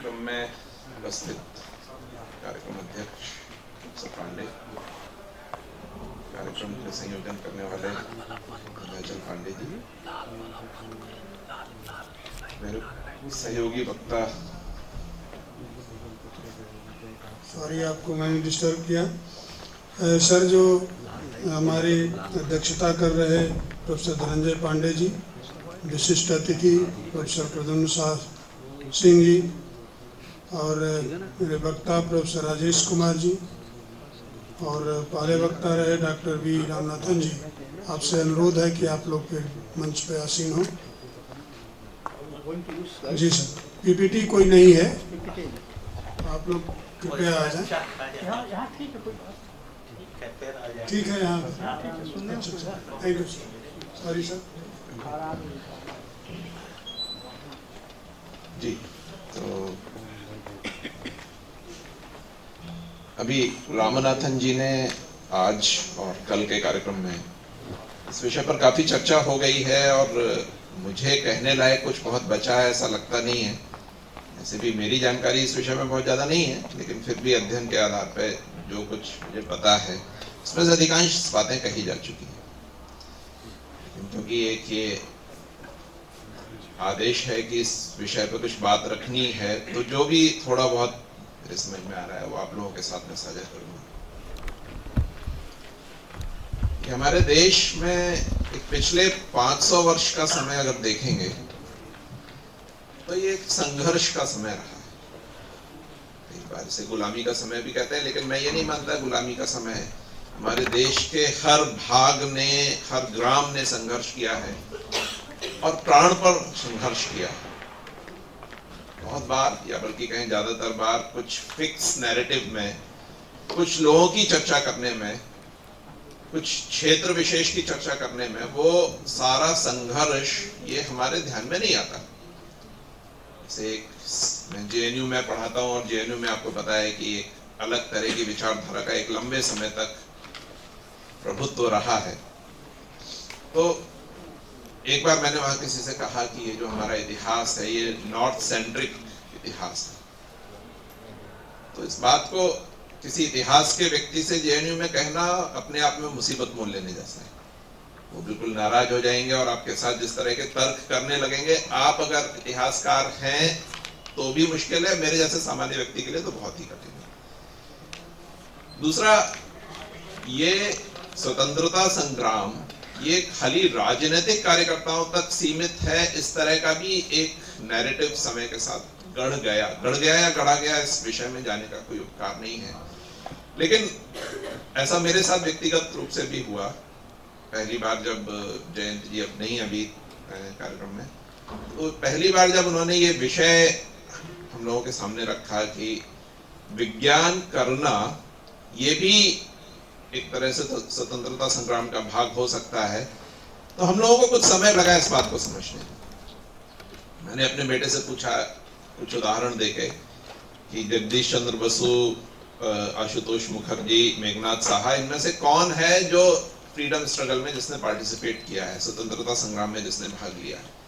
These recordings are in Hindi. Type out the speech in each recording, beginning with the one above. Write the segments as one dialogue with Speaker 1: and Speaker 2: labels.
Speaker 1: कार्यक्रम में उपस्थित कार्यक्रम अध्यक्ष सर पांडे, कार्यक्रम के संयोजन करने वाले भैजल पांडे जी, मेरे सहयोगी वक्ता।
Speaker 2: सॉरी आपको मैंने डिस्टर्ब किया। सर, जो हमारी अध्यक्षता कर रहे प्रोफेसर धनंजय पांडे जी, विशिष्ट अतिथि प्रोफेसर प्रद्युम्न सिंह जी और मेरे वक्ता प्रोफेसर राजेश कुमार जी और पहले वक्ता रहे डॉक्टर वी रामनाथन जी, आपसे अनुरोध है कि आप लोग फिर मंच पे आसीन हो। जी सर, पीपीटी कोई नहीं है, आप लोग कृपया आ जाएं। ठीक है, यहाँ अच्छा, thank you sir. Sorry sir.
Speaker 1: जी, तो अभी रामनाथन जी ने आज और कल के कार्यक्रम में इस विषय पर काफी चर्चा हो गई है और मुझे कहने लायक कुछ बहुत बचा है ऐसा लगता नहीं है। ऐसे भी मेरी जानकारी इस विषय में बहुत ज्यादा नहीं है, लेकिन फिर भी अध्ययन के आधार पर जो कुछ मुझे पता है उसमें से अधिकांश बातें कही जा चुकी हैं। क्योंकि एक ये आदेश है कि इस विषय पर कुछ बात रखनी है, तो जो भी थोड़ा बहुत मेरे समझ में आ रहा है वो आप लोगों के साथ में साझा करूंगा। कि हमारे देश में एक पिछले 500 वर्ष का समय अगर देखेंगे तो ये एक संघर्ष का समय रहा है। कई बार इसे गुलामी का समय भी कहते हैं, लेकिन मैं ये नहीं मानता गुलामी का समय है। हमारे देश के हर भाग ने, हर ग्राम ने संघर्ष किया है और प्राण पर संघर्ष किया है। बहुत बार, या बल्कि कहें ज्यादातर बार, कुछ फिक्स नैरेटिव में, कुछ लोगों की चर्चा करने में, कुछ क्षेत्र विशेष की चर्चा करने में वो सारा संघर्ष ये हमारे ध्यान में नहीं आता। जैसे मैं जेएनयू में पढ़ाता हूँ और जेएनयू में आपको पता है कि एक अलग तरह की विचारधारा का एक लंबे समय तक प्रभुत्व रहा है। तो एक बार मैंने वहां किसी से कहा कि ये जो हमारा इतिहास है ये नॉर्थ सेंट्रिक इतिहास है। तो इस बात को किसी इतिहास के व्यक्ति से जेएनयू में कहना अपने आप में मुसीबत मोल लेने जैसा है। वो बिल्कुल नाराज हो जाएंगे और आपके साथ जिस तरह के तर्क करने लगेंगे, आप अगर इतिहासकार हैं तो भी मुश्किल है, मेरे जैसे सामान्य व्यक्ति के लिए तो बहुत ही कठिन है। दूसरा, ये स्वतंत्रता संग्राम ये खाली राजनीतिक कार्यकर्ताओं तक सीमित है, इस तरह का भी एक नैरेटिव समय के साथ गढ़ गया या गढ़ा गया, इस विषय में जाने का कोई उपकार नहीं है। लेकिन ऐसा मेरे साथ व्यक्तिगत रूप से भी हुआ। पहली बार जब जयंत जी अब नहीं अभी कार्यक्रम में, तो पहली बार जब उन्होंने ये विषय हम लोगों के सामने रखा कि विज्ञान करना ये भी एक तरह से स्वतंत्रता संग्राम का भाग हो सकता है, तो हम लोगों को कुछ समय लगा इस बात को समझने में। मैंने अपने बेटे से पूछा कुछ उदाहरण देके कि जगदीश चंद्र बसु, आशुतोष मुखर्जी, मेघनाथ साहा, इनमें से कौन है जो फ्रीडम स्ट्रगल में जिसने पार्टिसिपेट किया है, स्वतंत्रता संग्राम में जिसने भाग लिया है।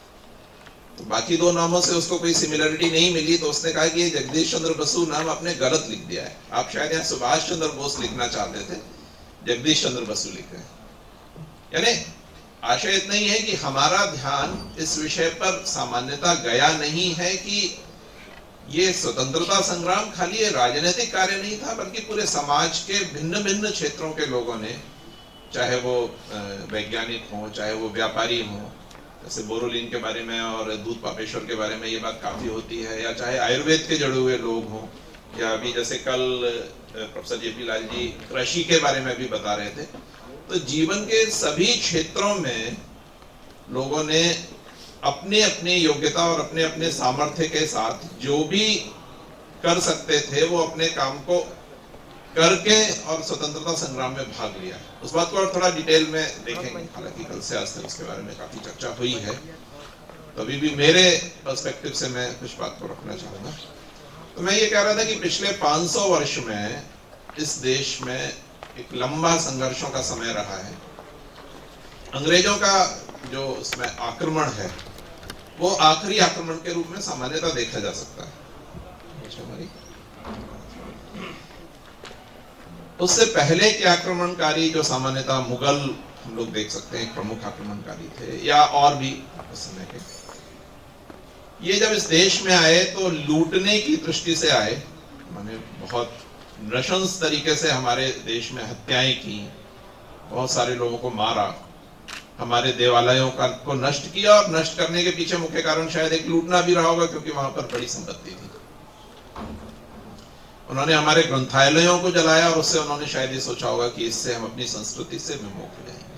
Speaker 1: तो बाकी दो नामों से उसको कोई सिमिलरिटी नहीं मिली, तो उसने कहा कि ये जगदीश चंद्र बसु नाम आपने गलत लिख दिया है, आप शायद यहाँ सुभाष चंद्र बोस लिखना चाहते थे, जगदीश चंद्र बसु लिख रहे हैं। यानी आशय इतना ही है कि हमारा ध्यान इस विषय पर सामान्यता गया नहीं है कि ये स्वतंत्रता संग्राम खाली ये राजनीतिक कार्य नहीं था, बल्कि पूरे समाज के भिन्न भिन्न क्षेत्रों के लोगों ने, चाहे वो वैज्ञानिक हो, चाहे वो व्यापारी हो, जैसे बोरोलिन के बारे में और दूध पापेश्वर के बारे में ये बात काफी होती है, या चाहे आयुर्वेद के जुड़े हुए लोग हों, या अभी जैसे कल प्रोफेसर जेपी लाल जी कृषि के बारे में भी बता रहे थे। तो जीवन के सभी क्षेत्रों में लोगों ने अपने अपने योग्यता और अपने अपने सामर्थ्य के साथ जो भी कर सकते थे वो अपने काम को करके और स्वतंत्रता संग्राम में भाग लिया। उस बात को और थोड़ा डिटेल में देखेंगे, हालांकि कल से आज तक उसके बारे में काफी चर्चा हुई है, तभी भी मेरे पर्सपेक्टिव से मैं कुछ बात को रखना चाहूंगा। तो मैं ये कह रहा था कि पिछले 500 वर्ष में इस देश में एक लंबा संघर्षों का समय रहा है। अंग्रेजों का जो उसमें आक्रमण है वो आखिरी आक्रमण के रूप में सामान्यतः देखा जा सकता है। इमेज हमारी। उससे पहले के आक्रमणकारी जो सामान्यतः मुगल हम लोग देख सकते हैं, प्रमुख आक्रमणकारी थे, या और भी उस समय के, ये जब इस देश में आए तो लूटने की दृष्टि से आए। माने बहुत नृशंस तरीके से हमारे देश में हत्याएं की, बहुत सारे लोगों को मारा, हमारे देवालयों को नष्ट किया, और नष्ट करने के पीछे मुख्य कारण शायद एक लूटना भी रहा होगा, क्योंकि वहां पर बड़ी संपत्ति थी। उन्होंने हमारे ग्रंथालयों को जलाया, और उससे उन्होंने शायद ये सोचा होगा कि इससे हम अपनी संस्कृति से विमुख हो जाएंगे।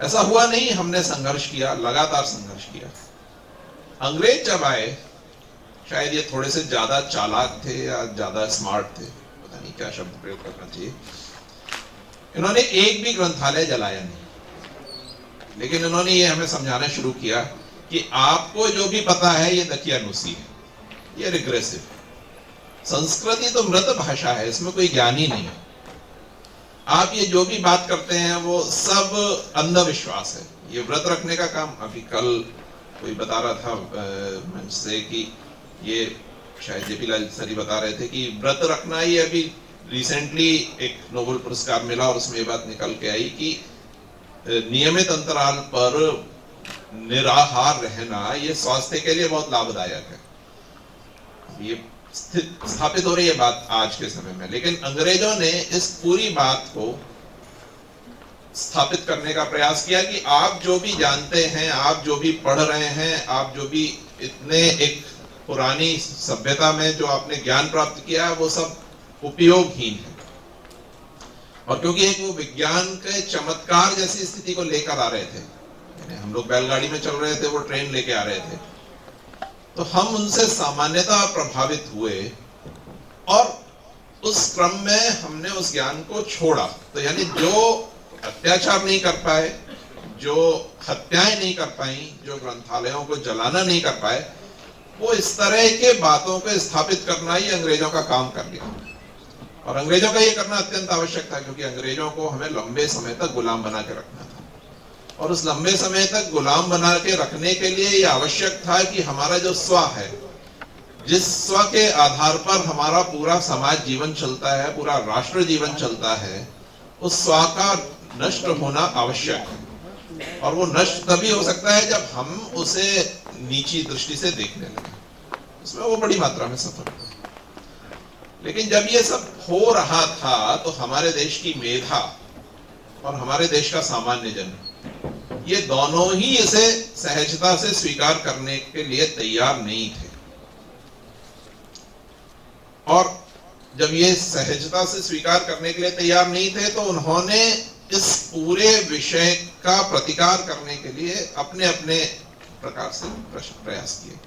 Speaker 1: ऐसा हुआ नहीं, हमने संघर्ष किया, लगातार संघर्ष किया। अंग्रेज जब आए, शायद ये थोड़े से ज्यादा चालाक थे या ज्यादा स्मार्ट थे, पता नहीं क्या शब्द प्रयोग करना चाहिए। इन्होंने एक भी ग्रंथालय जलाया नहीं, लेकिन इन्होंने ये हमें समझाना शुरू किया कि आपको जो भी पता है ये दकियानुसी है, ये रिग्रेसिव। संस्कृति तो मृत भाषा है, इसमें कोई ज्ञान ही नहीं है। आप ये जो भी बात करते हैं वो सब अंधविश्वास है। ये व्रत रखने का काम, अभी कल कोई बता रहा था मंच से कि ये शायद जेपी लाल सरी बता रहे थे कि व्रत रखना, ये अभी रिसेंटली एक नोबेल पुरस्कार मिला और उसमें ये बात निकल के आई कि नियमित अंतराल पर निराहार रहना ये स्वास्थ्य के लिए बहुत लाभदायक है। ये स्थापित हो रही है बात आज के समय में, लेकिन अंग्रेजों ने इस पूरी बात को स्थापित करने का प्रयास किया कि आप जो भी जानते हैं, आप जो भी पढ़ रहे हैं, आप जो भी इतने एक पुरानी सभ्यता में जो आपने ज्ञान प्राप्त किया है, वो सब उपयोगहीन है। और क्योंकि एक वो विज्ञान के चमत्कार जैसी स्थिति को लेकर आ रहे थे, हम लोग बैलगाड़ी में चल रहे थे, वो ट्रेन लेके आ रहे थे, तो हम उनसे सामान्यतः प्रभावित हुए, और उस क्रम में हमने उस ज्ञान को छोड़ा। तो यानी जो अत्याचार नहीं कर पाए, जो हत्याएं नहीं कर पाई, जो ग्रंथालयों को जलाना नहीं कर पाए, वो इस तरह के बातों को स्थापित करना ही अंग्रेजों का काम कर लिया। और अंग्रेजों का ये करना अत्यंत आवश्यक था, क्योंकि अंग्रेजों को हमें लंबे समय तक गुलाम बना के रखना था, और उस लंबे समय तक गुलाम बना के रखने के लिए ये आवश्यक था कि हमारा जो स्व है, जिस स्व के आधार पर हमारा पूरा समाज जीवन चलता है, पूरा राष्ट्र जीवन चलता है, उस स्व का नष्ट होना आवश्यक है। और वो नष्ट तभी हो सकता है जब हम उसे नीची दृष्टि से देखने लगे। इसमें वो बड़ी मात्रा में सफल हुए। लेकिन जब ये सब हो रहा था तो हमारे देश की मेधा और हमारे देश का सामान्य जन, ये दोनों ही इसे सहजता से स्वीकार करने के लिए तैयार नहीं थे। और जब ये सहजता से स्वीकार करने के लिए तैयार नहीं थे, तो उन्होंने इस पूरे विषय का प्रतिकार करने के लिए अपने अपने प्रकार से प्रयास किए।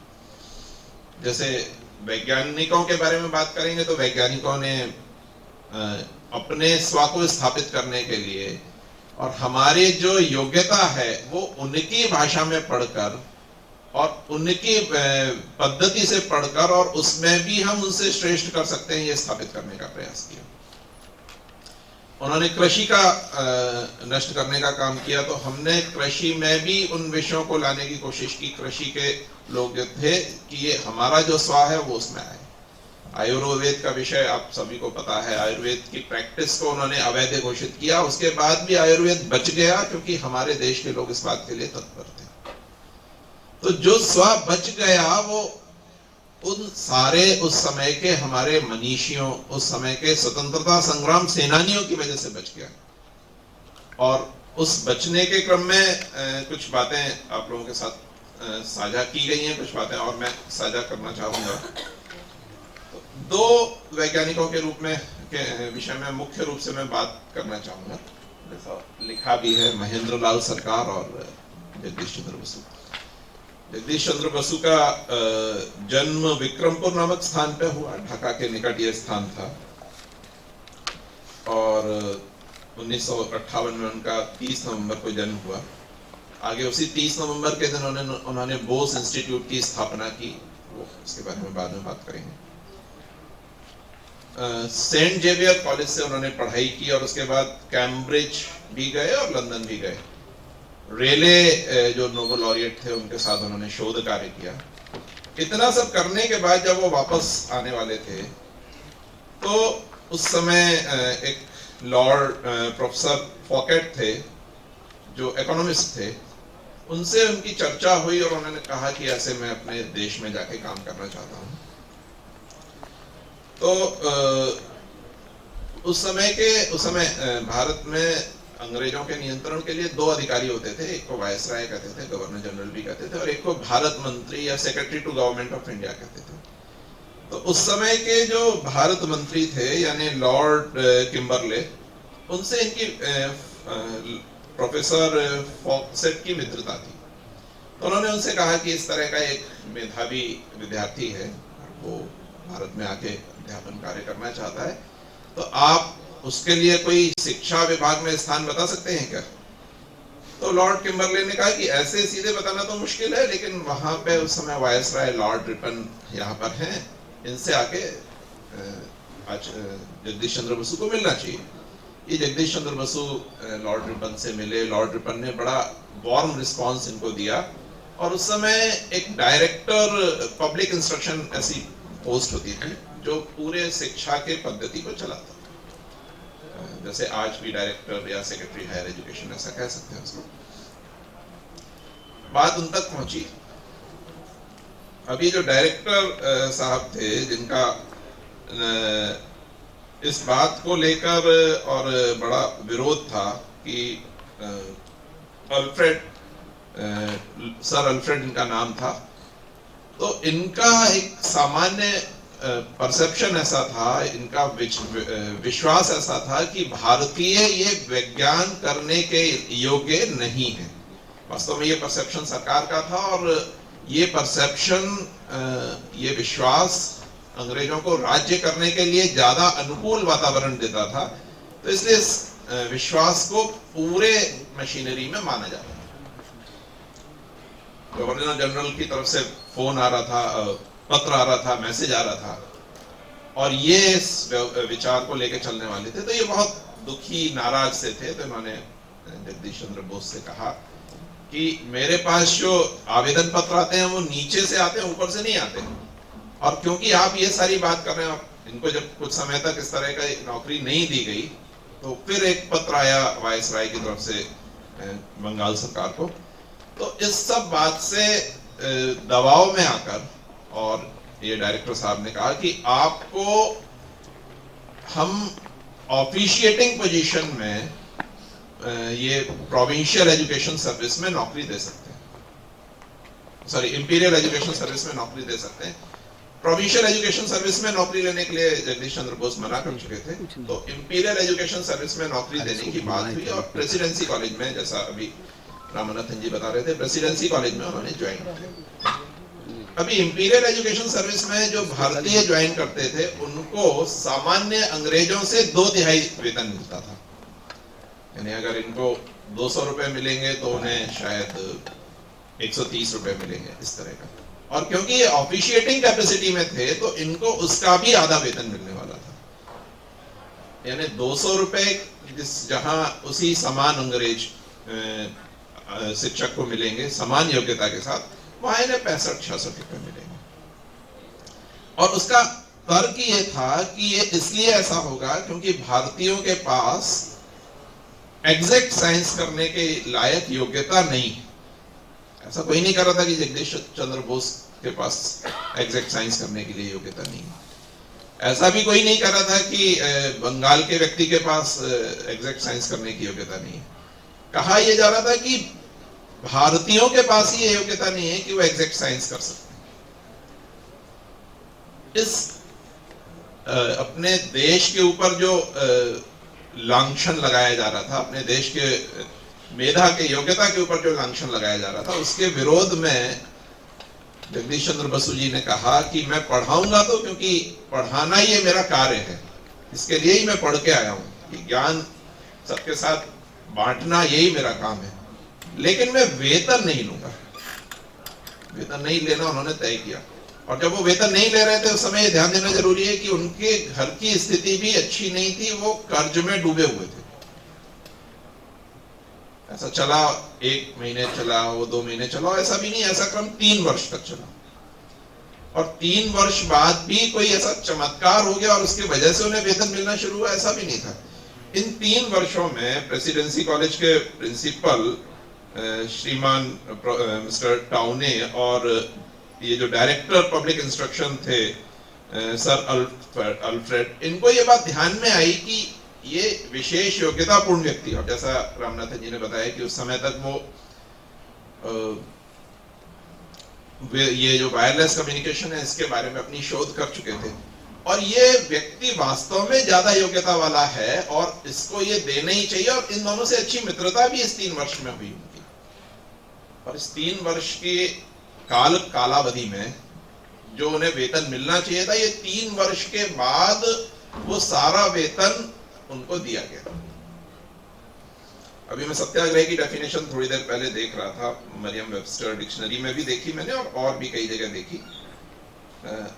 Speaker 1: जैसे वैज्ञानिकों के बारे में बात करेंगे तो वैज्ञानिकों ने अपने स्व को स्थापित करने के लिए और हमारी जो योग्यता है वो उनकी भाषा में पढ़कर और उनकी पद्धति से पढ़कर और उसमें भी हम उनसे श्रेष्ठ कर सकते हैं, ये स्थापित करने का प्रयास किया। उन्होंने कृषि का नष्ट करने का काम किया, तो हमने कृषि में भी उन विषयों को लाने की कोशिश की। कृषि के लोग जो थे कि ये हमारा जो स्व है वो उसमें आए। आयुर्वेद का विषय आप सभी को पता है, आयुर्वेद की प्रैक्टिस को उन्होंने अवैध घोषित किया। उसके बाद भी आयुर्वेद बच गया क्योंकि हमारे देश के लोग इस बात के लिए तत्पर थे। तो जो स्व बच गया वो उन सारे उस समय के हमारे मनीषियों, उस समय के स्वतंत्रता संग्राम सेनानियों की वजह से बच गया। और उस बचने के क्रम में कुछ बातें आप लोगों के साथ साझा की गई हैं, कुछ बातें और मैं साझा करना चाहूंगा। तो दो वैज्ञानिकों के रूप में के विषय में मुख्य रूप से मैं बात करना चाहूंगा। जैसा लिखा भी है, महेंद्र लाल सरकार और जगदीश चंद्र बसु। जगदीश चंद्र बसु का जन्म विक्रमपुर नामक स्थान पे हुआ, ढाका के निकट ये स्थान था। और 1958 में उनका 30 नवंबर को जन्म हुआ। आगे उसी 30 नवंबर के दिन उन्होंने बोस इंस्टीट्यूट की स्थापना की, वो इसके बारे में बाद में बात करेंगे। सेंट जेवियर कॉलेज से उन्होंने पढ़ाई की और उसके बाद कैम्ब्रिज भी गए और लंदन भी गए। रेले जो नोबेल लॉरिएट थे उनके साथ उन्होंने शोध कार्य किया। इतना सब करने के बाद जब वो वापस आने वाले थे तो उस समय एक लॉर्ड प्रोफेसर फॉकेट थे जो इकोनॉमिस्ट थे, उनसे उनकी चर्चा हुई और उन्होंने कहा कि ऐसे मैं अपने देश में जाके काम करना चाहता हूं। तो उस समय भारत में अंग्रेजों के नियंत्रण के लिए दो अधिकारी होते थे, एक को वायसराय कहते थे, गवर्नर जनरल भी कहते थे, और एक को भारत मंत्री या secretary to government of India कहते थे। तो उस समय के जो भारत मंत्री थे यानी लॉर्ड किम्बरले, उनसे इनकी प्रोफेसर फॉक्सेट की मित्रता थी। तो उन्होंने उनसे कहा कि इस तरह का एक मेधावी विद्यार्थी है, वो भारत में आके अध्यापन कार्य करना चाहता है, तो आप उसके लिए कोई शिक्षा विभाग में स्थान बता सकते हैं क्या? तो लॉर्ड किम्बरले ने कहा कि ऐसे सीधे बताना तो मुश्किल है, लेकिन वहां पे उस समय वायसराय लॉर्ड रिपन यहाँ पर हैं, इनसे आके आज जगदीश चंद्र बसु को मिलना चाहिए। ये जगदीश चंद्र बसु लॉर्ड रिपन से मिले। लॉर्ड रिपन ने बड़ा वार्म रिस्पांस इनको दिया, और उस समय एक डायरेक्टर पब्लिक इंस्ट्रक्शन ऐसी पोस्ट होती थी जो पूरे शिक्षा के पद्धति को चलाता, जैसे आज भी डायरेक्टर या सेक्रेटरी हायर एजुकेशन ऐसा कह सकते हैं उसको। बात उन तक पहुंची। अभी जो डायरेक्टर साहब थे जिनका इस बात को लेकर और बड़ा विरोध था कि सर अल्फ्रेड इनका नाम था, तो इनका एक सामान्य परसेप्शन ऐसा था, इनका विश्वास ऐसा था कि भारतीय ये विज्ञान करने के योग्य नहीं है। वास्तव में ये परसेप्शन सरकार का था, और ये परसेप्शन, ये विश्वास अंग्रेजों को राज्य करने के लिए ज्यादा अनुकूल वातावरण देता था। तो इसलिए इस विश्वास को पूरे मशीनरी में माना जाता था। गवर्नर जनरल की तरफ से फोन आ रहा था, पत्र आ रहा था, मैसेज आ रहा था, और ये इस विचार को लेकर चलने वाले थे। तो ये बहुत दुखी, नाराज से थे। तो इन्होंने जगदीश चंद्र बोस से कहा कि मेरे पास जो आवेदन पत्र आते हैं वो नीचे से आते हैं, ऊपर से नहीं आते, और क्योंकि आप ये सारी बात कर रहे हैं, इनको जब कुछ समय तक इस तरह का नौकरी नहीं दी गई, तो फिर एक पत्र आया वायसराय की तरफ से बंगाल सरकार को। तो इस सब बात से दबाव में आकर और ये डायरेक्टर साहब ने कहा कि आपको हम ऑफिशिएटिंग पोजीशन में ये प्रोविंशियल एजुकेशन सर्विस में नौकरी दे सकते हैं, सॉरी इंपीरियल एजुकेशन सर्विस में नौकरी दे सकते हैं। प्रोविंशियल एजुकेशन सर्विस में नौकरी लेने के लिए जगदीश चंद्र बोस मना कर चुके थे। तो इंपीरियल एजुकेशन सर्विस में नौकरी देने की बात हुई, और प्रेसिडेंसी कॉलेज में, जैसा अभी रामनाथन जी बता रहे थे, प्रेसिडेंसी कॉलेज में उन्होंने ज्वाइन किया। अभी इंपीरियल एजुकेशन सर्विस में जो भारतीय ज्वाइन करते थे, उनको सामान्य अंग्रेजों से 2/3 वेतन मिलता था। यानी अगर इनको 200 रुपए मिलेंगे तो उन्हें शायद 130 रुपए मिलेंगे, इस तरह का। और क्योंकि ये ऑफिशिएटिंग कैपेसिटी में थे, तो इनको उसका भी आधा वेतन मिलने वाला था। यानी 200 रुपए जहां उसी समान अंग्रेज शिक्षक को मिलेंगे समान योग्यता के साथ, वहां इन्हें 65-66 रुपए मिलेंगे। और उसका तर्क ये था कि ये इसलिए ऐसा होगा क्योंकि भारतीयों के पास एग्जैक्ट साइंस करने के लायक योग्यता नहीं है। ऐसा कोई नहीं कर रहा था कि जगदीश चंद्र बोस के पास एग्जैक्ट साइंस करने के लिए योग्यता नहीं है। ऐसा भी कोई नहीं कर रहा था कि बंगाल के व्यक्ति के पास एग्जैक्ट साइंस करने की योग्यता नहीं है। कहा यह जा रहा था कि भारतीयों के पास ही ये योग्यता नहीं है कि वो एग्जैक्ट साइंस कर सकते हैं। इस अपने देश के ऊपर जो लांछन लगाया जा रहा था, अपने देश के मेधा के योग्यता के ऊपर जो लांछन लगाया जा रहा था, उसके विरोध में जगदीश चंद्र बसु जी ने कहा कि मैं पढ़ाऊंगा तो क्योंकि पढ़ाना ही मेरा कार्य है, इसके लिए ही मैं पढ़ के आया हूं कि ज्ञान सबके साथ बांटना यही मेरा काम है, लेकिन मैं वेतन नहीं लूंगा। वेतन नहीं लेना उन्होंने तय किया। और जब वो वेतन नहीं ले रहे थे उस समय ध्यान देना जरूरी है कि उनके घर की स्थिति भी अच्छी नहीं थी, वो कर्ज में डूबे हुए थे। ऐसा चला, 1 महीने चला, वो 2 महीने चला, ऐसा भी नहीं, ऐसा क्रम 3 वर्ष तक चला। और 3 वर्ष बाद भी कोई ऐसा चमत्कार हो गया और उसकी वजह से उन्हें वेतन मिलना शुरू हुआ, ऐसा भी नहीं था। इन 3 वर्षों में प्रेसिडेंसी कॉलेज के प्रिंसिपल श्रीमान मिस्टर टाउने और ये जो डायरेक्टर पब्लिक इंस्ट्रक्शन थे सर अल्फ्रेड, इनको ये बात ध्यान में आई कि ये विशेष योग्यतापूर्ण व्यक्ति, और जैसा रामनाथन जी ने बताया कि उस समय तक ये जो वायरलेस कम्युनिकेशन है इसके बारे में अपनी शोध कर चुके थे, और ये व्यक्ति वास्तव में ज्यादा योग्यता वाला है और इसको ये देना ही चाहिए। और इन दोनों से अच्छी मित्रता भी इस 3 वर्ष में हुई उनकी, और इस 3 वर्ष के कालावधि में जो उन्हें वेतन मिलना चाहिए था, ये 3 वर्ष के बाद वो सारा वेतन उनको दिया गया। अभी मैं सत्याग्रह की डेफिनेशन थोड़ी देर पहले देख रहा था, मरियम वेबस्टर डिक्शनरी में भी देखी मैंने और भी कई जगह देखी।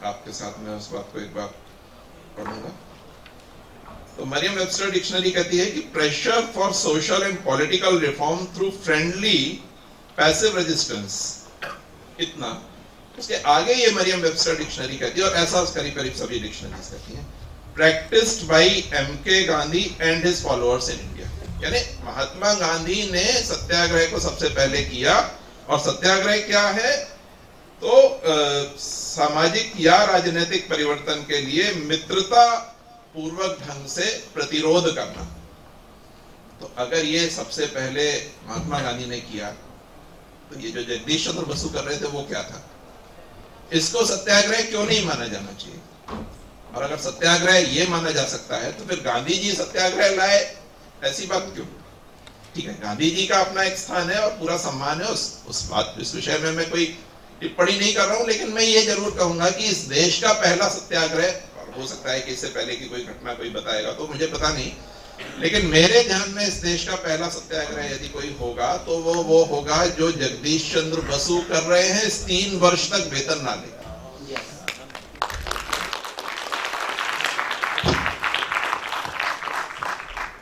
Speaker 1: आपके साथ में उस बात को एक बार पढ़ूंगा। तो मरियम वेबस्टर डिक्शनरी कहती है कि pressure for social and political reform through friendly passive resistance, इतना। उसके आगे ये मरियम वेबस्टर डिक्शनरी कहती है, और ऐसा करीब करीब सभी डिक्शनरीज कहती हैं, practiced by M.K. Gandhi and his followers in India। यानी महात्मा गांधी ने सत्याग्रह को सबसे पहले किया, और सत्याग्रह क्या है तो सामाजिक या राजनीतिक परिवर्तन के लिए मित्रता पूर्वक ढंग से प्रतिरोध करना। तो अगर ये सबसे पहले महात्मा गांधी ने किया, तो ये जो जगदीश चंद्र बसु कर रहे थे वो क्या था? इसको सत्याग्रह क्यों नहीं माना जाना चाहिए? और अगर सत्याग्रह ये माना जा सकता है तो फिर गांधी जी सत्याग्रह लाए, ऐसी बात क्यों? ठीक है, गांधी जी का अपना एक स्थान है और पूरा सम्मान है, उस विषय में मैं कोई टिप्पणी नहीं कर रहा हूं, लेकिन मैं ये जरूर कहूंगा कि इस देश का पहला सत्याग्रह, और हो सकता है कि इससे पहले की कोई घटना कोई बताएगा तो मुझे पता नहीं, लेकिन मेरे ध्यान में इस देश का पहला सत्याग्रह यदि कोई होगा तो वो होगा जो जगदीश चंद्र बसु कर रहे हैं, इस 3 वर्ष तक वेतन ना ले।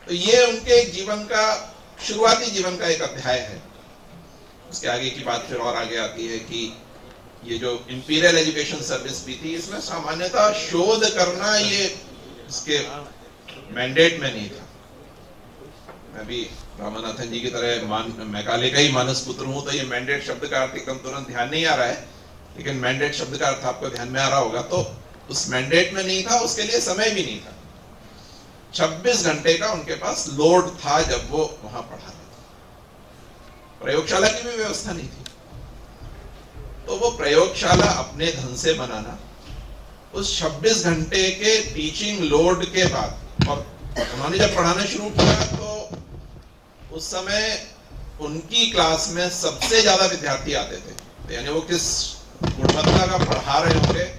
Speaker 1: तो ये उनके जीवन का, शुरुआती जीवन का एक अध्याय है। उसके आगे की बात फिर और आगे आती है कि ये जो इंपीरियल एजुकेशन सर्विस भी थी, इसमें सामान्यतः शोध करना ये इसके मैंडेट में नहीं था। मैं भी रामनाथन जी की तरह मैकाले का ही मानस पुत्र हूं, तो ये मैंडेट शब्द का अर्थ एकदम तुरंत ध्यान नहीं आ रहा है, लेकिन मैंडेट शब्द का अर्थ आपको ध्यान में आ रहा होगा। तो उस मैंडेट में नहीं था, उसके लिए समय भी नहीं था। 26 घंटे का उनके पास लोड था जब वो वहां पढ़ा रहे थे। प्रयोगशाला की भी व्यवस्था नहीं थी, तो वो प्रयोगशाला अपने धन से बनाना, उस 26 घंटे के टीचिंग लोड के बाद, और उन्होंने जब पढ़ाना शुरू किया तो उस समय उनकी क्लास में सबसे ज्यादा विद्यार्थी आते थे। यानी वो किस गुणवत्ता का पढ़ा रहे होंगे,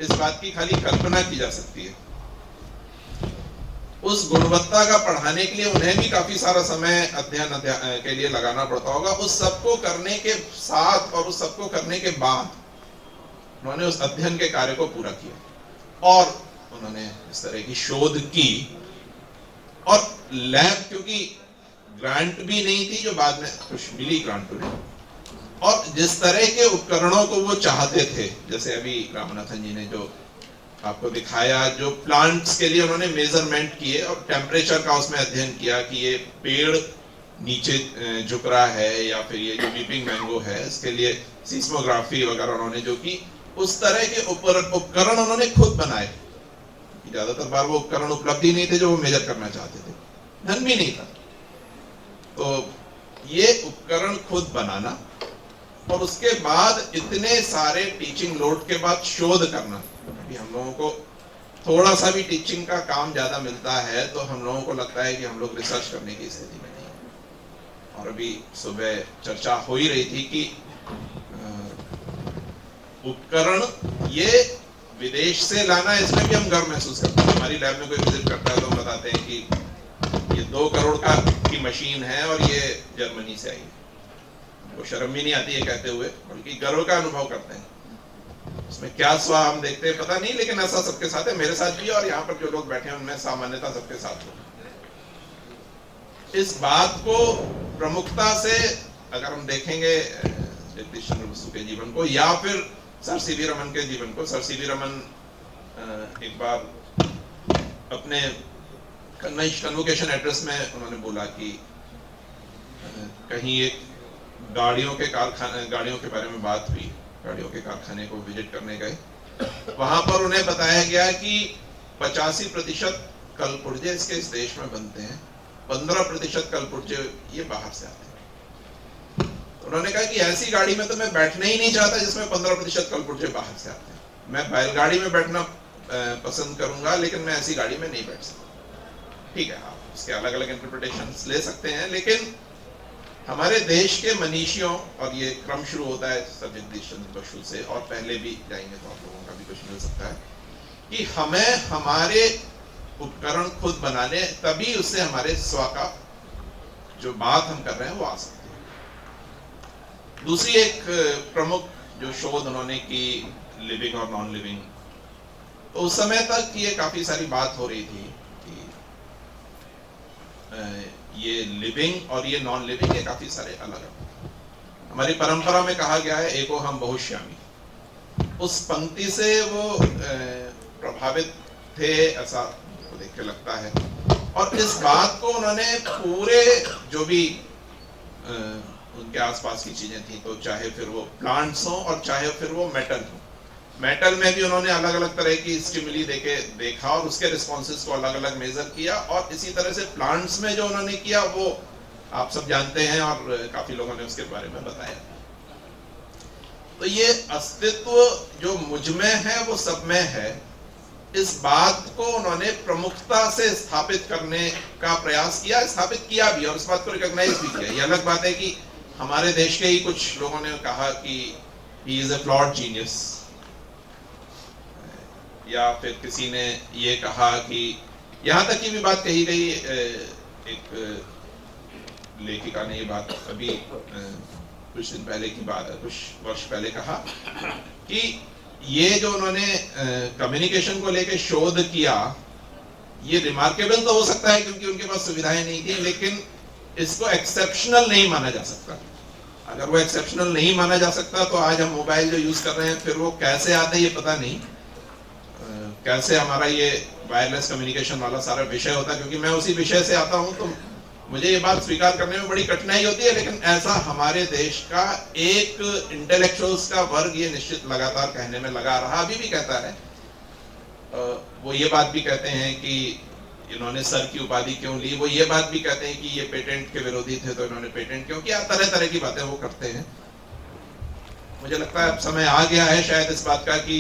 Speaker 1: इस बात की खाली कल्पना की जा सकती है। उस गुणवत्ता का पढ़ाने के लिए उन्हें भी काफी सारा समय अध्ययन के लिए लगाना पड़ता होगा। उस सबको करने के साथ और उस सबको करने के बाद उन्होंने उस अध्ययन के कार्य को पूरा किया, और उन्होंने इस तरह की शोध की। और लैब, क्योंकि ग्रांट भी नहीं थी, जो बाद में कुछ मिली ग्रांट उन्हें, और जिस तरह के उपकरणों को वो चाहते थे, जैसे अभी रामनाथन जी ने जो आपको दिखाया, जो प्लांट्स के लिए उन्होंने मेजरमेंट किए और टेम्परेचर का उसमें अध्ययन किया कि ये पेड़ नीचे झुक रहा है या फिर ये जो वीपिंग मैंगो है, इसके लिए सीस्मोग्राफी वगैरह उन्होंने जो की, उस तरह के उपकरण उन्होंने खुद बनाए। ज्यादातर बार वो उपकरण उपलब्ध ही नहीं थे जो वो मेजर करना चाहते थे, धन भी नहीं था। तो ये उपकरण खुद बनाना और उसके बाद इतने सारे टीचिंग लोड के बाद शोध करना। हम लोगों को थोड़ा सा भी टीचिंग का काम ज्यादा मिलता है तो हम लोगों को लगता है कि हम लोग रिसर्च करने की स्थिति में नहीं। और अभी सुबह चर्चा हो ही रही थी कि उपकरण ये विदेश से लाना, इसमें भी हम गर्व महसूस करते हैं। हमारी लैब में कोई विजिट करता है तो हम बताते हैं कि ये 2 करोड़ की मशीन है और ये जर्मनी से आई है। वो शर्म भी नहीं आती है कहते हुए, बल्कि गर्व का अनुभव करते हैं। उसमें क्या स्वाद हम देखते हैं पता नहीं, लेकिन ऐसा सबके साथ है, मेरे साथ भी, और यहाँ पर जो लोग बैठे हैं उनमें सामान्यता सबके साथ हो। इस बात को प्रमुखता से अगर हम देखेंगे जगदीश चंद्र बसु के जीवन को, या फिर सर सीवी रमन के जीवन को। सर सीवी रमन एक बार अपने कन्वोकेशन एड्रेस में उन्होंने बोला कि कहीं एक गाड़ियों के बारे में बात हुई, गाड़ियों के कारखाने को विजिट करने गए, वहां पर उन्हें बताया गया कि 85% कलपुर्जे इस देश में बनते हैं, 15% कलपुर्जे ये बाहर से आते हैं। उन्होंने कहा कि ऐसी गाड़ी में तो मैं बैठना ही नहीं चाहता जिसमें 15% कलपुर्जे बाहर से आते हैं। मैं बैलगाड़ी में बैठना पसंद करूंगा, लेकिन मैं ऐसी गाड़ी में नहीं बैठ सकता। ठीक है, आप उसके अलग अलग इंटरप्रिटेशंस ले सकते हैं, लेकिन हमारे देश के मनीषियों, और ये क्रम शुरू होता है सर जगदीश चंद्र बसु से, और पहले भी जाएंगे तो आप लोगों का भी कुछ मिल सकता है, कि हमें हमारे उपकरण खुद बनाने, तभी उससे हमारे स्व का जो बात हम कर रहे हैं वो आ सकती है। दूसरी एक प्रमुख जो शोध उन्होंने की, लिविंग और नॉन लिविंग, तो उस समय तक ये काफी सारी बात हो रही थी कि ये लिविंग और ये नॉन लिविंग ये काफी सारे अलग है। हमारी परंपरा में कहा गया है एको हम बहुश्यामी, उस पंक्ति से वो प्रभावित थे, ऐसा देख के लगता है। और इस बात को उन्होंने पूरे जो भी उनके आसपास की चीजें थी, तो चाहे फिर वो प्लांट्स हो और चाहे फिर वो मेटल हो, मेटल में भी उन्होंने अलग अलग तरह की स्टिमुली देके देखा और उसके रिस्पॉन्सेस को अलग अलग मेजर किया, और इसी तरह से प्लांट्स में जो उन्होंने किया वो आप सब जानते हैं और काफी लोगों ने उसके बारे में बताया। तो ये अस्तित्व जो मुझ में है वो सब में है, इस बात को उन्होंने प्रमुखता से स्थापित करने का प्रयास किया, स्थापित किया भी और इस बात को रिकॉग्नाइज भी किया। ये अलग बात है कि हमारे देश के ही कुछ लोगों ने कहा कि he is a flawed genius, या फिर किसी ने ये कहा कि, यहाँ तक की भी बात कही गई, एक लेखिका ने ये बात अभी कुछ दिन पहले की बात है, कुछ वर्ष पहले कहा कि ये जो उन्होंने कम्युनिकेशन को लेके शोध किया, ये रिमार्केबल तो हो सकता है क्योंकि उनके पास सुविधाएं नहीं थी, लेकिन इसको एक्सेप्शनल नहीं माना जा सकता। अगर वो एक्सेप्शनल नहीं माना जा सकता तो आज हम मोबाइल जो यूज कर रहे हैं, फिर वो कैसे आते हैं ये पता नहीं, कैसे हमारा ये वायरलेस कम्युनिकेशन वाला सारा विषय होता है। क्योंकि मैं उसी विषय से आता हूं, तो मुझे ये बात स्वीकार करने में बड़ी कठिनाई होती है, लेकिन ऐसा हमारे देश का एक इंटेलेक्चुअल्स का वर्ग ये निश्चित लगातार कहने में लगा रहा, अभी भी कहता है। वो ये बात भी कहते हैं कि इन्होंने सर की उपाधि क्यों ली, वो ये बात भी कहते हैं कि ये पेटेंट के विरोधी थे तो इन्होंने पेटेंट क्यों किया, तरह तरह की बातें वो करते हैं। मुझे लगता है अब समय आ गया है शायद इस बात का कि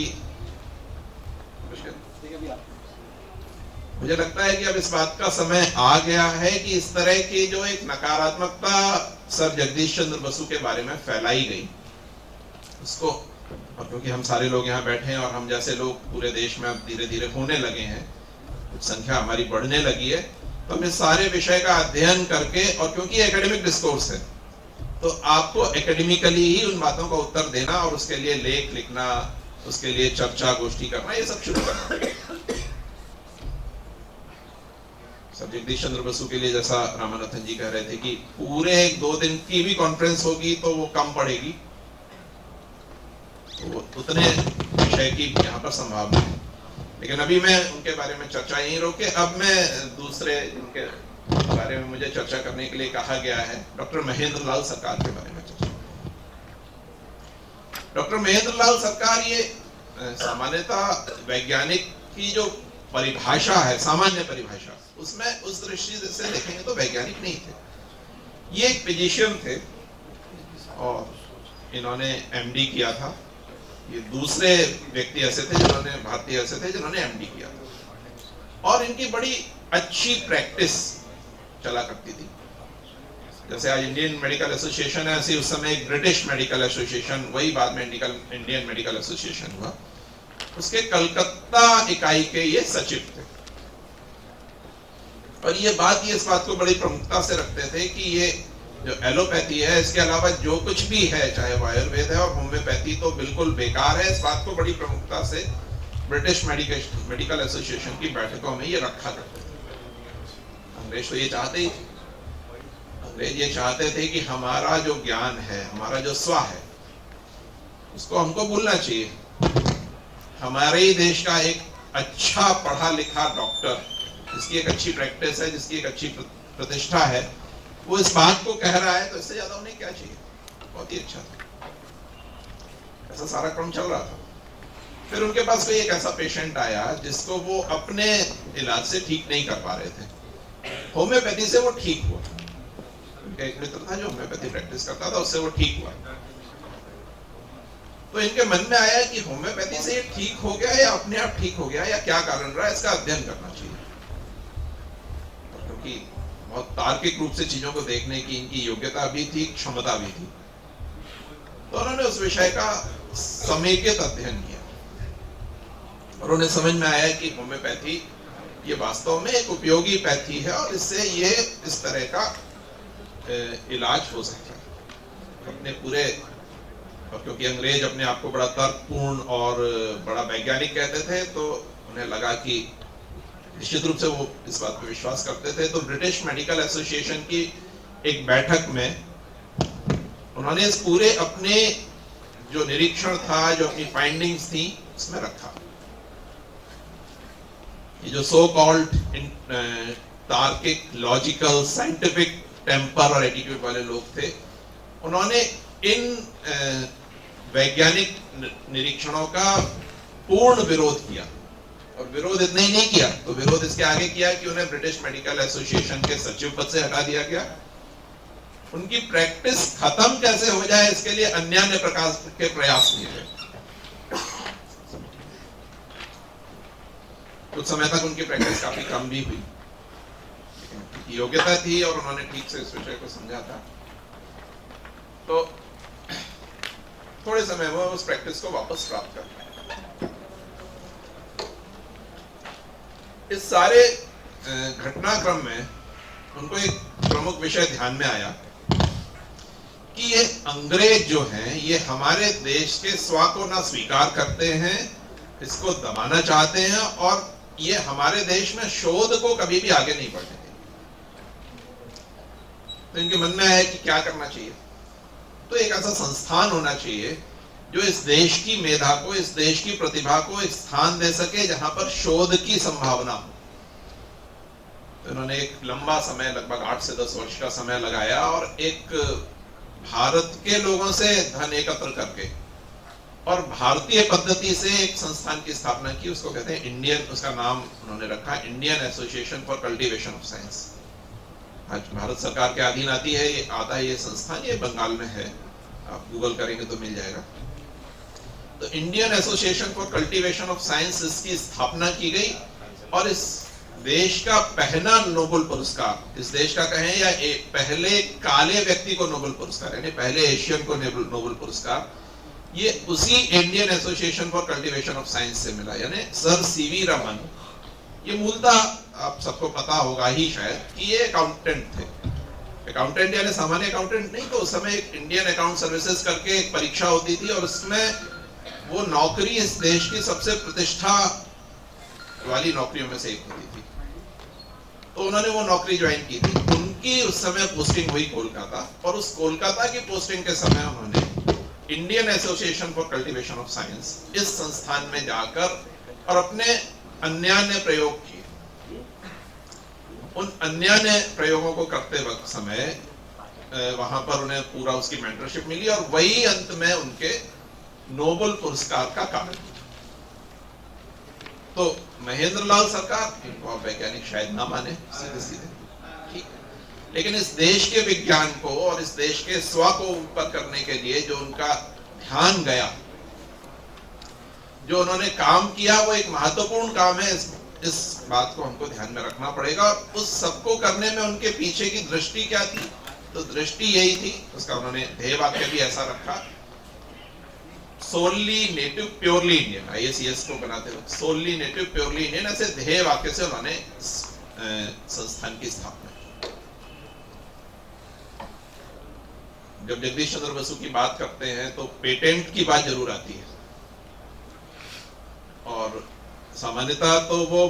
Speaker 1: मुझे लगता है कि अब इस बात का समय आ गया है कि इस तरह की जो एक नकारात्मकता सर जगदीश चंद्र बसु के बारे में फैलाई गई, उसको, और क्योंकि हम सारे लोग यहाँ बैठे हैं और हम जैसे लोग पूरे देश में अब धीरे धीरे होने लगे हैं, कुछ संख्या हमारी बढ़ने लगी है, तो हम इस सारे विषय का अध्ययन करके, और क्योंकि एकेडमिक डिस्कोर्स है तो आपको एकेडमिकली ही उन बातों का उत्तर देना और उसके लिए लेख लिखना, उसके लिए चर्चा गोष्ठी करना, ये सब शुरू करना पड़ेगा। सब जगदीश चंद्र बसु के लिए जैसा रामानाथन जी कह रहे थे कि पूरे 1-2 दिन की भी कॉन्फ्रेंस होगी तो वो कम पड़ेगी, तो उतने विषय की यहाँ पर संभावना है। लेकिन अभी मैं उनके बारे में चर्चा यहीं रोके, अब मैं दूसरे जिनके बारे में मुझे चर्चा करने के लिए कहा गया है, डॉक्टर महेंद्र लाल सरकार के बारे में चर्चा। डॉक्टर महेंद्र लाल सरकार ये सामान्यतः वैज्ञानिक की जो परिभाषा है, सामान्य परिभाषा, उसमें उस दृष्टि से देखेंगे तो वैज्ञानिक नहीं थे, ये एक फिजिशियन थे और इन्होंने एमडी किया था। ये दूसरे व्यक्ति ऐसे थे जिन्होंने, भारतीय ऐसे थे जिन्होंने एमडी किया था, और इनकी बड़ी अच्छी प्रैक्टिस चला करती थी। जैसे आज इंडियन मेडिकल एसोसिएशन है, ऐसे उस समय एक ब्रिटिश मेडिकल एसोसिएशन, वही बाद में इंडियन मेडिकल एसोसिएशन हुआ, उसके कलकत्ता इकाई के ये सचिव थे। और ये इस बात को बड़ी प्रमुखता से रखते थे कि ये जो एलोपैथी है, इसके अलावा जो कुछ भी है, चाहे वो आयुर्वेद है और होम्योपैथी, तो बिल्कुल बेकार है। इस बात को बड़ी प्रमुखता से ब्रिटिश मेडिकल एसोसिएशन की बैठकों में ये रखा करते थे। अंग्रेज तो ये चाहते ही थे, अंग्रेज ये चाहते थे कि हमारा जो ज्ञान है, हमारा जो स्व है, उसको हमको भूलना चाहिए। हमारे ही देश का एक अच्छा पढ़ा लिखा डॉक्टर, जिसकी एक अच्छी प्रैक्टिस है, जिसकी एक अच्छी प्रतिष्ठा है, वो इस बात को कह रहा है, तो इससे ज्यादा उन्हें क्या चाहिए? बहुत ही अच्छा था। ऐसा सारा क्रम चल रहा था। फिर उनके पास कोई एक ऐसा पेशेंट आया जिसको वो अपने इलाज से ठीक नहीं कर पा रहे थे, होम्योपैथी से वो ठीक हुआ। उनका एक मित्र था जो होम्योपैथी प्रैक्टिस करता था, उससे वो ठीक हुआ। तो इनके मन में आया कि होम्योपैथी से ये ठीक हो गया या अपने आप ठीक हो गया, या क्या कारण रहा, इसका अध्ययन करना चाहिए। क्योंकि बहुत तार्किक रूप से चीजों को देखने की इनकी योग्यता भी थी, क्षमता भी थी। तो उन्होंने उस विषय का समेकित अध्ययन किया और उन्हें समझ में आया कि होम्योपैथी ये वास्तव में एक उपयोगी पैथी है और इससे ये इस तरह का इलाज हो सकता है अपने पूरे। और क्योंकि अंग्रेज अपने आप को बड़ा तर्कपूर्ण और बड़ा वैज्ञानिक कहते थे, तो उन्हें लगा कि निश्चित रूप से वो इस बात पे विश्वास करते थे। तो ब्रिटिश मेडिकल एसोसिएशन की एक बैठक में उन्होंने इस पूरे अपने जो निरीक्षण था, जो अपनी फाइंडिंग्स थी, उसमें रखा। ये जो सो कॉल्ड तार्किक, लॉजिकल, साइंटिफिक टेम्पर और एटीट्यूड वाले लोग थे, उन्होंने इन वैज्ञानिक निरीक्षणों का पूर्ण विरोध किया। और विरोध इतना ही नहीं किया, तो विरोध इसके आगे किया कि उन्हें ब्रिटिश मेडिकल एसोसिएशन के सचिव पद से हटा दिया गया। उनकी प्रैक्टिस खत्म कैसे हो जाए, इसके लिए अन्य प्रकार के प्रयास किए गए। कुछ समय तक उनकी प्रैक्टिस काफी कम भी हुई, लेकिन योग्यता थी और उन्होंने ठीक से इस विषय को समझा था। तो थोड़े समय में उस प्रैक्टिस को वापस प्राप्त कर पाए। इस सारे घटनाक्रम में उनको एक प्रमुख विषय ध्यान में आया कि ये अंग्रेज जो हैं, ये हमारे देश के स्व को ना स्वीकार करते हैं, इसको दबाना चाहते हैं और ये हमारे देश में शोध को कभी भी आगे नहीं बढ़ने देंगे। तो इनके मन में आया कि क्या करना चाहिए। तो एक ऐसा संस्थान होना चाहिए जो इस देश की मेधा को, इस देश की प्रतिभा को एक स्थान दे सके जहां पर शोध की संभावना हो। तो इन्होंने एक लंबा समय, लगभग 8 से 10 वर्ष का समय लगाया और एक भारत के लोगों से धन एकत्र करके और भारतीय पद्धति से एक संस्थान की स्थापना की। उसको कहते हैं इंडियन, उसका नाम उन्होंने रखा Indian association for cultivation of science. आज भारत सरकार के अधीन आती है, ये आता है ये संस्थान, ये बंगाल में है, आप गूगल करेंगे तो मिल जाएगा। तो Indian association for cultivation of science, इसकी स्थापना की गई और इस देश का पहला नोबेल पुरस्कार, इस देश का कहें या पहले काले व्यक्ति को नोबेल पुरस्कार, यानी पहले एशियन को नोबेल पुरस्कार, ये उसी Indian association for cultivation of science से मिला, यानी सर सीवी रमन। ये मूलतः आप सबको पता होगा ही शायद कि ये अकाउंटेंट थे। अकाउंटेंट यानी सामान्य अकाउंटेंट नहीं, तो उस समय एक इंडियन अकाउंट सर्विसेज करके एक परीक्षा होती थी और उसमें वो नौकरी इस देश की सबसे प्रतिष्ठा वाली नौकरियों में से एक होती थी। तो उन्होंने वो नौकरी ज्वाइन की थी। उनकी उस समय पोस्टिंग हुई कोलकाता, और उस कोलकाता की पोस्टिंग के समय उन्होंने Indian association for cultivation of science, इस संस्थान में जाकर और अपने अन्य प्रयोग किए। उन अन्य प्रयोगों को करते वक्त समय वहां पर उन्हें पूरा उसकी मेंटरशिप मिली और वही अंत में उनके नोबेल पुरस्कार का कारण। तो महेंद्र लाल सरकार, इनको आप वैज्ञानिक शायद ना माने सीधे सीधे, ठीक, लेकिन इस देश के विज्ञान को और इस देश के स्व को ऊपर करने के लिए जो उनका ध्यान गया, जो उन्होंने काम किया, वो एक महत्वपूर्ण काम है। इस बात को हमको ध्यान में रखना पड़ेगा। उस सबको करने में उनके पीछे की दृष्टि क्या थी? तो दृष्टि यही थी, उसका उन्होंने ध्येय वाक्य भी ऐसा रखा, सोनली नेटिव प्योरली इंडियन। IACS को बनाते वक्त सोनली नेटिव प्योरली इंडियन, ऐसे ध्येय वाक्य से उन्होंने संस्थान की स्थापना की। जब जगदीश चंद्र बसु की बात करते हैं तो पेटेंट की बात जरूर आती है, और सामान्यतः तो वो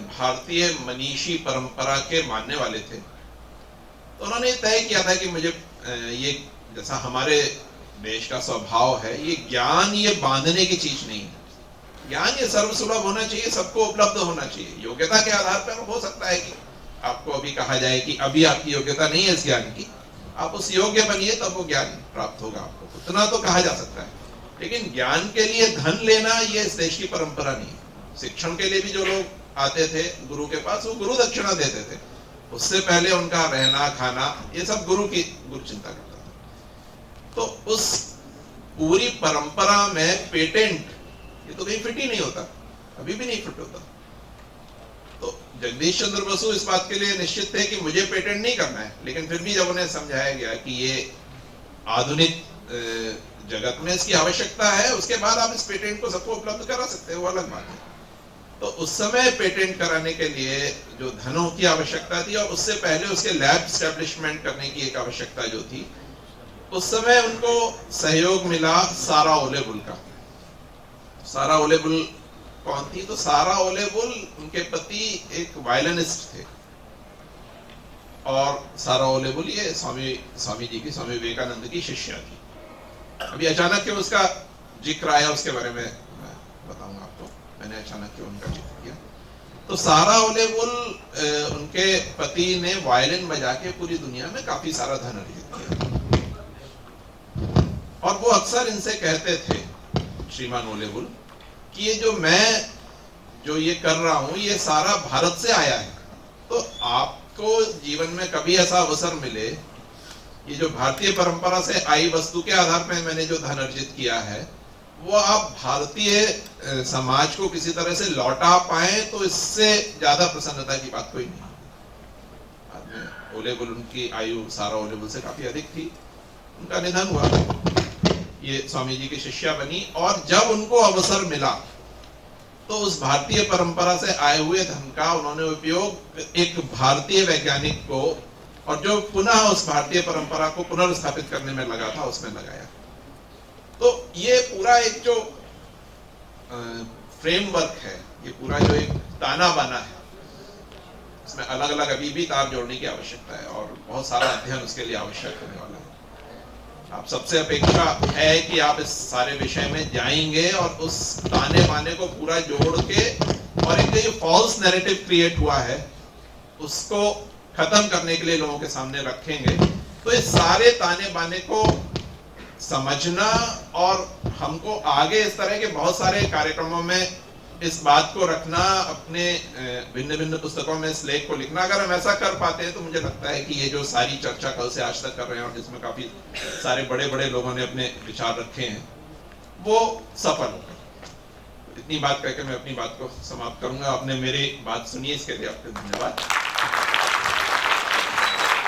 Speaker 1: भारतीय मनीषी परंपरा के मानने वाले थे। तो उन्होंने तय किया था कि मुझे ये, जैसा हमारे देश का स्वभाव है, ये ज्ञान ये बांधने की चीज नहीं है। ज्ञान ये सर्वसुलभ होना चाहिए, सबको उपलब्ध होना चाहिए। योग्यता के आधार पर हो सकता है कि आपको अभी कहा जाए कि अभी आपकी योग्यता नहीं है इस ज्ञान की, आप उस योग्य बनिए तब वो ज्ञान प्राप्त होगा आपको, उतना तो कहा जा सकता है। लेकिन ज्ञान के लिए धन लेना ये इस देश की परंपरा नहीं है। शिक्षण के लिए भी जो लोग आते थे गुरु के पास, वो गुरु दक्षिणा देते थे, उससे पहले उनका रहना खाना ये सब गुरु चिंता करता था। तो उस पूरी परंपरा में पेटेंट ये तो कहीं फिट ही नहीं होता, अभी भी नहीं फिट होता। तो जगदीश चंद्र बसु इस बात के लिए निश्चित थे कि मुझे पेटेंट नहीं करना है, लेकिन फिर भी जब उन्हें समझाया गया कि ये आधुनिक जगत में इसकी आवश्यकता है, उसके बाद आप इस पेटेंट को सबको उपलब्ध करा सकते हैं, वो अलग बात है। तो उस समय पेटेंट कराने के लिए जो धनों की आवश्यकता थी और उससे पहले उसके लैब स्टैब्लिशमेंट करने की एक आवश्यकता जो थी, उस समय उनको सहयोग मिला सारा ओलेबुल का। सारा ओलेबुल कौन थी? तो सारा ओलेबुल उनके पति एक वायलिनिस्ट थे, और सारा ओलेबुल ये स्वामी जी की, स्वामी विवेकानंद की शिष्या थी। अभी अचानक क्यों उसका जिक्र आया उसके बारे में मैं बताऊंगा आपको, मैंने अचानक क्यों उनका जिक्र किया। तो सारा ओलेबुल उनके पति ने वायलिन बजा के पूरी दुनिया में काफी सारा धन अर्जित किया, और वो अक्सर इनसे कहते थे, श्रीमान ओलेबुल, कि ये जो ये कर रहा हूं ये सारा भारत से आया है। तो आपको जीवन में कभी ऐसा अवसर मिले, ये जो भारतीय परंपरा से आई वस्तु के आधार पर मैंने जो धन अर्जित किया है, वो आप भारतीय समाज को किसी तरह से लौटा पाए, तो इससे ज्यादा प्रसन्नता की बात कोई नहीं। ओलेबुल, उनकी आयु सारा ओलेबुल से काफी अधिक थी, उनका निधन हुआ, ये स्वामी जी की शिष्या बनी, और जब उनको अवसर मिला तो उस भारतीय परंपरा से आए हुए धन का उन्होंने उपयोग एक भारतीय वैज्ञानिक को, और जो पुनः उस भारतीय परंपरा को पुनर्स्थापित करने में लगा था, उसमें लगाया। तो ये पूरा एक जो फ्रेमवर्क है, ये पूरा जो एक ताना बाना है, इसमें अलग अलग अभी भी तार जोड़ने की आवश्यकता है, और बहुत सारा अध्ययन उसके लिए आवश्यक होने वाला है। आप सबसे अपेक्षा है कि आप इस सारे विषय में जाएंगे और उस ताने बाने को पूरा जोड़ के, और एक जो फॉल्स नैरेटिव क्रिएट हुआ है उसको खत्म करने के लिए लोगों के सामने रखेंगे। तो इस सारे ताने बाने को समझना, और हमको आगे इस तरह के बहुत सारे कार्यक्रमों में इस बात को रखना, अपने भिन्न भिन्न पुस्तकों में इस लेख को लिखना, अगर हम ऐसा कर पाते हैं तो मुझे लगता है कि ये जो सारी चर्चा कल से आज तक कर रहे हैं, और जिसमें काफी सारे बड़े बड़े लोगों ने अपने विचार रखे हैं, वो सफल होगा। इतनी बात कहकर मैं अपनी बात को समाप्त करूंगा। आपने मेरी बात सुनी, इसके लिए आपको धन्यवाद।